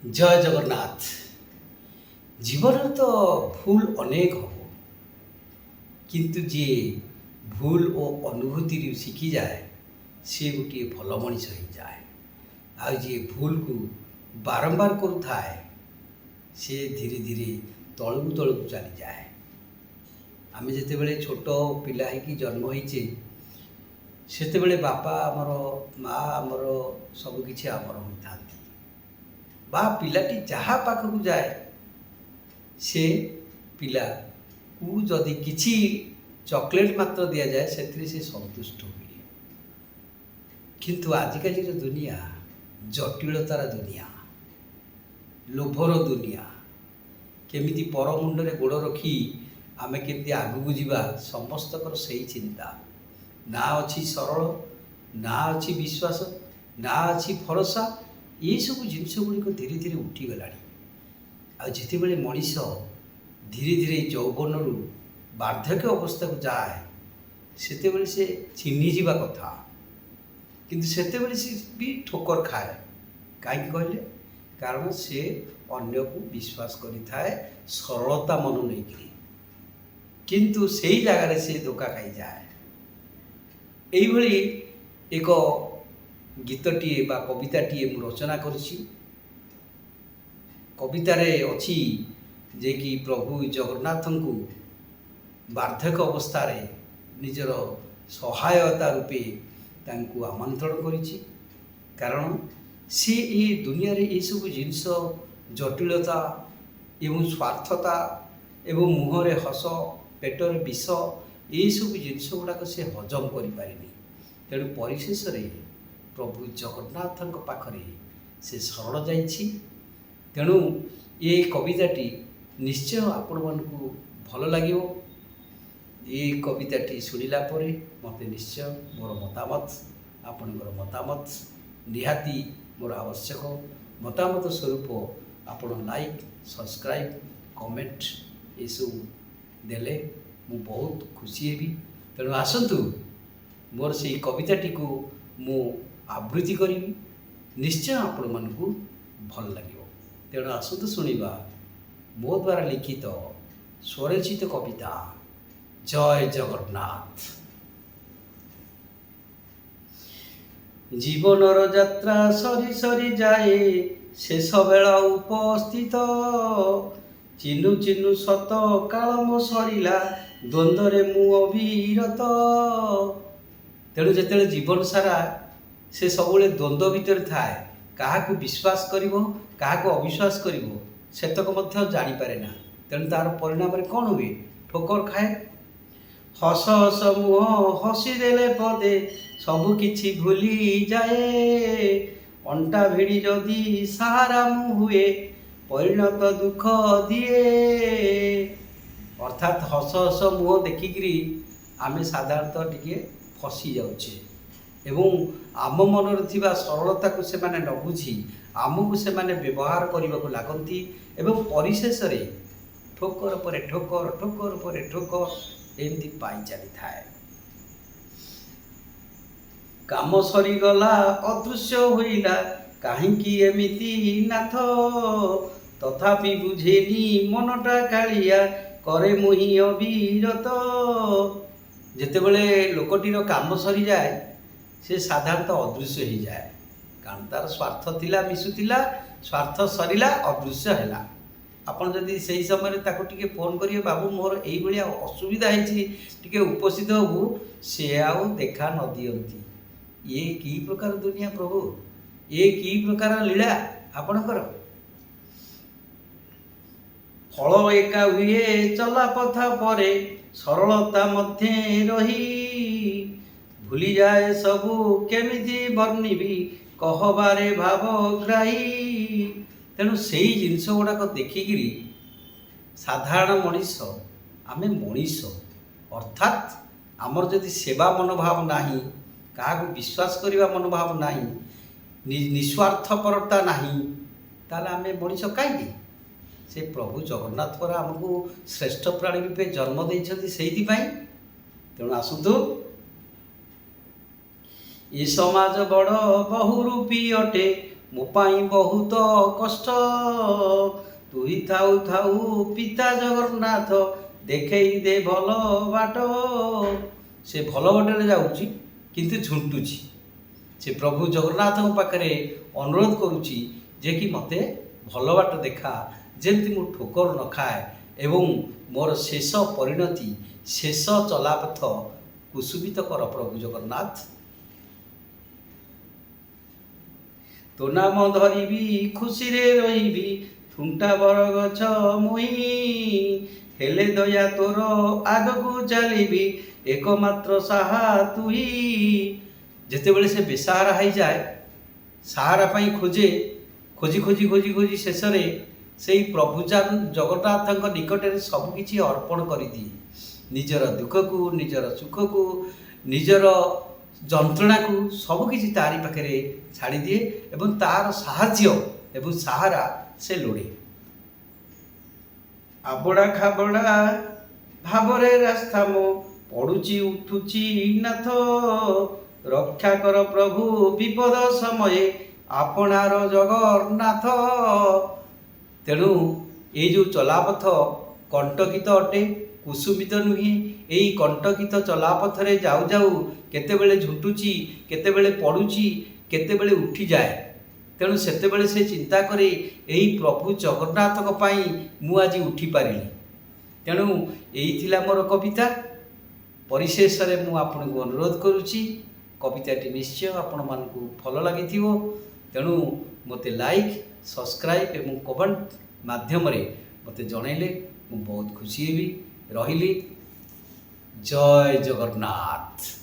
ଜୟ ଜଗନ୍ନାଥ। ଜୀବନରେ ତ ଭୁଲ ଅନେକ ହେବ, କିନ୍ତୁ ଯିଏ ଭୁଲ ଓ ଅନୁଭୂତିରୁ ଶିଖିଯାଏ ସିଏ ଗୋଟିଏ ଭଲ ମଣିଷ ହେଇଯାଏ। ଆଉ ଯିଏ ଭୁଲକୁ ବାରମ୍ବାର କରୁଥାଏ ସିଏ ଧୀରେ ଧୀରେ ତଳକୁ ତଳକୁ ଚାଲିଯାଏ। ଆମେ ଯେତେବେଳେ ଛୋଟ ପିଲା ହେଇକି ଜନ୍ମ ହେଇଛେ ସେତେବେଳେ ବାପା ଆମର, ମା ଆମର, ସବୁକିଛି ଆମର ହୋଇଥାନ୍ତି। ବା ପିଲାଟି ଯାହା ପାଖକୁ ଯାଏ ସେ ପିଲାକୁ ଯଦି କିଛି ଚକୋଲେଟ୍ ମାତ୍ର ଦିଆଯାଏ ସେଥିରେ ସେ ସନ୍ତୁଷ୍ଟ ହୁଏ। କିନ୍ତୁ ଆଜିକାଲିର ଦୁନିଆ ଜଟିଳତାର ଦୁନିଆ, ଲୋଭର ଦୁନିଆ। କେମିତି ପର ମୁଣ୍ଡରେ ଗୋଡ଼ ରଖି ଆମେ କେମିତି ଆଗକୁ ଯିବା, ସମସ୍ତଙ୍କର ସେଇ ଚିନ୍ତା। ନା ଅଛି ସରଳ, ନା ଅଛି ବିଶ୍ୱାସ, ନା ଅଛି ଭରସା। ଏସବୁ ଜିନିଷ ଗୁଡ଼ିକ ଧୀରେ ଧୀରେ ଉଠିଗଲାଣି। ଆଉ ଯେତେବେଳେ ମଣିଷ ଧୀରେ ଧୀରେ ଯୌବନରୁ ବାର୍ଦ୍ଧକ୍ୟ ଅବସ୍ଥାକୁ ଯାଏ ସେତେବେଳେ ସେ ଚିହ୍ନିଯିବା କଥା, କିନ୍ତୁ ସେତେବେଳେ ସେ ବି ଠୋକର ଖାଏ। କାହିଁକି କହିଲେ? କାରଣ ସେ ଅନ୍ୟକୁ ବିଶ୍ୱାସ କରିଥାଏ ସରଳତା ମନ ନେଇକରି, କିନ୍ତୁ ସେଇ ଜାଗାରେ ସେ ଧୋକା ଖାଇଯାଏ। ଏଇଭଳି ଏକ ଗୀତଟିଏ ବା କବିତାଟିଏ ମୁଁ ରଚନା କରିଛି। କବିତାରେ ଅଛି ଯେ କି ପ୍ରଭୁ ଜଗନ୍ନାଥଙ୍କୁ ବାର୍ଦ୍ଧକ୍ୟ ଅବସ୍ଥାରେ ନିଜର ସହାୟତା ରୂପେ ତାଙ୍କୁ ଆମନ୍ତ୍ରଣ କରିଛି। କାରଣ ସେ ଏ ଦୁନିଆରେ ଏସବୁ ଜିନିଷ, ଜଟିଳତା ଏବଂ ସ୍ୱାର୍ଥତା ଏବଂ ମୁହଁରେ ହସ, ପେଟରେ ବିଷ, ଏସବୁ ଜିନିଷ ଗୁଡ଼ାକ ସେ ହଜମ କରିପାରିନି। ତେଣୁ ପରିଶେଷରେ ପ୍ରଭୁ ଜଗନ୍ନାଥଙ୍କ ପାଖରେ ସେ ଶରଣ ଯାଇଛି। ତେଣୁ ଏ କବିତାଟି ନିଶ୍ଚୟ ଆପଣମାନଙ୍କୁ ଭଲ ଲାଗିବ। ଏ କବିତାଟି ଶୁଣିଲା ପରେ ମୋତେ ନିଶ୍ଚୟ ମୋର ମତାମତ, ଆପଣଙ୍କର ମତାମତ ନିହାତି ମୋର ଆବଶ୍ୟକ। ମତାମତ ସ୍ୱରୂପ ଆପଣ ଲାଇକ୍, ସବସ୍କ୍ରାଇବ୍, କମେଣ୍ଟ ଏସବୁ ଦେଲେ ମୁଁ ବହୁତ ଖୁସି ହେବି। ତେଣୁ ଆସନ୍ତୁ, ମୋର ସେଇ କବିତାଟିକୁ ମୁଁ ଆବୃତ୍ତି କରିବି, ନିଶ୍ଚୟ ଆପଣମାନଙ୍କୁ ଭଲ ଲାଗିବ। ତେଣୁ ଆସନ୍ତୁ ଶୁଣିବା ମୋ ଦ୍ୱାରା ଲିଖିତ ସ୍ୱରଚିତ କବିତା। ଜୟ ଜଗନ୍ନାଥ। ଜୀବନର ଯାତ୍ରା ସରି ସରି ଯାଏ ଶେଷ ବେଳ ଉପସ୍ଥିତ, ଚିନୁ ଚିନୁ ସତ କାଳ ମୋ ସରିଲା, ଦ୍ୱନ୍ଦ୍ୱରେ ମୁଁ ଅବିରତ। ତେଣୁ ଯେତେବେଳେ ଜୀବନ ସାରା ସେ ସବୁବେଳେ ଦ୍ୱନ୍ଦ୍ୱ ଭିତରେ ଥାଏ, କାହାକୁ ବିଶ୍ୱାସ କରିବ, କାହାକୁ ଅବିଶ୍ୱାସ କରିବ ସେତକ ମଧ୍ୟ ଜାଣିପାରେ ନା। ତେଣୁ ତା'ର ପରିଣାମରେ କ'ଣ ହୁଏ? ଠୋକର ଖାଏ। ହସ ହସ ମୁହଁ ହସିଦେଲେ ପଦେ ସବୁ କିଛି ଭୁଲିଯାଏ, ଅଣ୍ଟା ଭିଡ଼ି ଯଦି ସାହାରା ମୁଁ ହୁଏ ପରିଣତ ଦୁଃଖ ଦିଏ। ଅର୍ଥାତ୍ ହସ ହସ ମୁହଁ ଦେଖିକିରି ଆମେ ସାଧାରଣତଃ ଟିକେ ଫସି ଯାଉଛେ ଏବଂ ଆମ ମନରେ ଥିବା ସରଳତାକୁ ସେମାନେ ନ ବୁଝି ଆମକୁ ସେମାନେ ବ୍ୟବହାର କରିବାକୁ ଲାଗନ୍ତି ଏବଂ ପରିଶେଷରେ ଠୋକର ପରେ ଠୋକର, ଠୋକର ପରେ ଠୋକର ଏମିତି ପାଇ ଚାଲିଥାଏ। କାମ ସରିଗଲା ଅଦୃଶ୍ୟ ହୋଇଲା, କାହିଁକି ଏମିତି ନାଥ, ତଥାପି ବୁଝେନି ମନଟା କାଳିଆ, କରେ ମୁହିଁ ଅବିରତ। ଯେତେବେଳେ ଲୋକଟିର କାମ ସରିଯାଏ ସେ ସାଧାରଣତଃ ଅଦୃଶ୍ୟ ହେଇଯାଏ। କାରଣ ତା'ର ସ୍ୱାର୍ଥ ଥିଲା, ମିଶୁଥିଲା, ସ୍ୱାର୍ଥ ସରିଲା, ଅଦୃଶ୍ୟ ହେଲା। ଆପଣ ଯଦି ସେହି ସମୟରେ ତାକୁ ଟିକେ ଫୋନ୍ କରିବେ, ବାବୁ ମୋର ଏଇଭଳିଆ ଅସୁବିଧା ହେଇଛି, ଟିକେ ଉପସ୍ଥିତ ହେବୁ, ସେ ଆଉ ଦେଖା ନ ଦିଅନ୍ତି। ଇଏ କି ପ୍ରକାର ଦୁନିଆ ପ୍ରଭୁ, ଇଏ କି ପ୍ରକାର ଲୀଳା ଆପଣଙ୍କର। ଫଳ ଏକା ହୁଏ ଚଲା ପଥା ପରେ, ସରଳତା ମଧ୍ୟ ରହି, ଭୁଲିଯାଏ ସବୁ କେମିତି ବର୍ଣ୍ଣିବି, କହବାରେ ଭାବଗ୍ରାହୀ। ତେଣୁ ସେଇ ଜିନିଷ ଗୁଡ଼ାକ ଦେଖିକିରି ସାଧାରଣ ମଣିଷ, ଆମେ ମଣିଷ ଅର୍ଥାତ୍ ଆମର ଯଦି ସେବା ମନୋଭାବ ନାହିଁ, କାହାକୁ ବିଶ୍ୱାସ କରିବା ମନୋଭାବ ନାହିଁ, ନିଃସ୍ୱାର୍ଥପରତା ନାହିଁ, ତାହେଲେ ଆମେ ମଣିଷ କାହିଁକି? ସେ ପ୍ରଭୁ ଜଗନ୍ନାଥ ପରା ଆମକୁ ଶ୍ରେଷ୍ଠ ପ୍ରାଣୀ ରୂପେ ଜନ୍ମ ଦେଇଛନ୍ତି ସେଇଥିପାଇଁ। ତେଣୁ ଆସନ୍ତୁ, ଏ ସମାଜ ବଡ଼ ବହୁରୂପୀ ଅଟେ, ମୋ ପାଇଁ ବହୁତ କଷ୍ଟ। ତୁଇ ଥାଉ ଥାଉ ପିତା ଜଗନ୍ନାଥ ଦେଖେଇ ଦେ ଭଲ ବାଟ। ସେ ଭଲ ବାଟରେ ଯାଉଛି କିନ୍ତୁ ଝୁଣ୍ଟୁଛି। ସେ ପ୍ରଭୁ ଜଗନ୍ନାଥଙ୍କ ପାଖରେ ଅନୁରୋଧ କରୁଛି ଯେ କି ମୋତେ ଭଲ ବାଟ ଦେଖା, ଯେମିତି ମୁଁ ଠୋକର ନ ଖାଏ ଏବଂ ମୋର ଶେଷ ପରିଣତି, ଶେଷ ଚଲାପଥ କୁସୁମିତ କର ପ୍ରଭୁ ଜଗନ୍ନାଥ। ତୋ ନାମ ଧରିବି ଖୁସିରେ ରହିବି, ଥୁଣ୍ଟା ବରଗଛ ମୁହିଁ। ହେଲେ ଦୟା ତୋର ଆଗକୁ ଚାଲିବି, ଏକମାତ୍ର ସାହା ତୁହି। ଯେତେବେଳେ ସେ ବେସାହାରା ହେଇଯାଏ, ସାହାରା ପାଇଁ ଖୋଜେ, ଖୋଜି ଖୋଜି ଖୋଜି ଖୋଜି ଶେଷରେ ସେଇ ପ୍ରଭୁ ଜଗନ୍ନାଥଙ୍କ ନିକଟରେ ସବୁକିଛି ଅର୍ପଣ କରିଦିଏ। ନିଜର ଦୁଃଖକୁ, ନିଜର ସୁଖକୁ, ନିଜର ଯନ୍ତ୍ରଣାକୁ ସବୁକିଛି ତାରି ପାଖରେ ଛାଡ଼ିଦିଏ ଏବଂ ତାର ସାହାଯ୍ୟ ଏବଂ ସାହାରା ସେ ଲୋଡ଼େ। ଆବଡ଼ା ଖାବଡ଼ା ଭାବରେ ରାସ୍ତା ମୋ ପଡ଼ୁଛି ଉଠୁଛି ନାଥ। ରକ୍ଷା କର ପ୍ରଭୁ ବିପଦ ସମୟେ ଆପଣାର ଜଗନ୍ନାଥ। ତେଣୁ ଏଇ ଯେଉଁ ଚଲାପଥ କଣ୍ଟକିତ ଅଟେ, କୁସୁମିତ ନୁହେଁ। ଏଇ କଣ୍ଟକିତ ଚଲାପଥରେ ଯାଉ ଯାଉ କେତେବେଳେ ଝୁଣ୍ଟୁଛି, କେତେବେଳେ ପଡ଼ୁଛି, କେତେବେଳେ ଉଠିଯାଏ। ତେଣୁ ସେତେବେଳେ ସେ ଚିନ୍ତା କରେ, ଏଇ ପ୍ରଭୁ ଜଗନ୍ନାଥଙ୍କ ପାଇଁ ମୁଁ ଆଜି ଉଠିପାରିଲି। ତେଣୁ ଏଇ ଥିଲା ମୋର କବିତା। ପରିଶେଷରେ ମୁଁ ଆପଣଙ୍କୁ ଅନୁରୋଧ କରୁଛି, କବିତାଟି ନିଶ୍ଚୟ ଆପଣମାନଙ୍କୁ ଭଲ ଲାଗିଥିବ। ତେଣୁ ମୋତେ ଲାଇକ୍, ସବସ୍କ୍ରାଇବ୍ ଏବଂ କମେଣ୍ଟ ମାଧ୍ୟମରେ ମୋତେ ଜଣାଇଲେ ମୁଁ ବହୁତ ଖୁସି ହେବି। ରହିଲି। ଜୟ ଜଗନ୍ନାଥ।